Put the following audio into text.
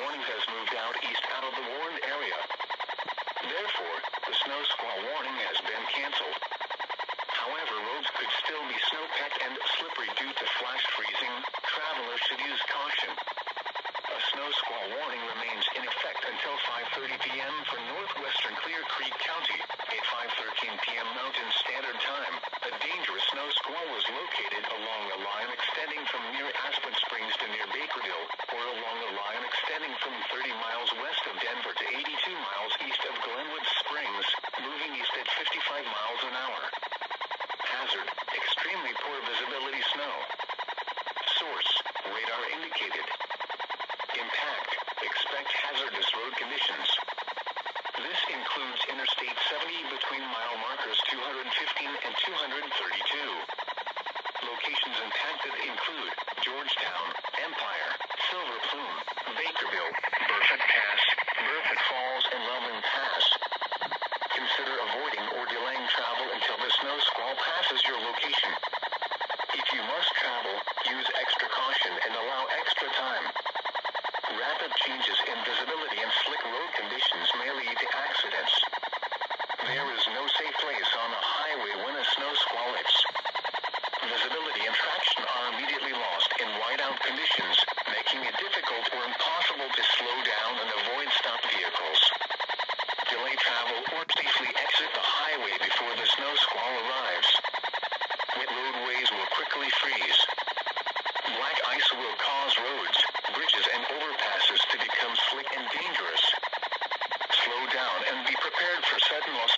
warning has moved out east out of the warned area. Therefore, the snow squall warning has been canceled. However, roads could still be snow-packed and slippery due to flash freezing. Travelers should use caution. A snow squall warning remains in effect until 5:30 p.m. for northwestern Clear Creek County. At 5:13 p.m. Mountain Standard Time, a dangerous snow squall was located along a line extending from near Aspen Springs to near Bakerville, or along a line extending from 30 miles west of Denver to 82 miles east of Glenwood Springs, moving east at 55 miles an hour. Hazard: extremely poor visibility snow. Source: radar indicated. Impact: expect hazardous road conditions. This includes Interstate 70 between mile markers 215 and 232. Locations impacted include Georgetown, Empire, Silver Plume, Bakerville, Burford Pass, Burford Falls, and Loveland Pass. Consider avoiding or delaying travel until the snow squall passes your location. If you must travel, use extra caution and allow extra time. Rapid changes in visibility and slick road conditions may lead to accidents. There is no safe place on a highway when a snow squall hits. Visibility and traction are immediately lost in whiteout conditions, making it difficult or impossible to slow down and avoid stopped vehicles. Delay travel or safely exit the highway before the snow squall arrives. Wet roadways will quickly freeze. Black ice will cause roads, bridges, and overpasses to become slick and dangerous. Slow down and be prepared for sudden loss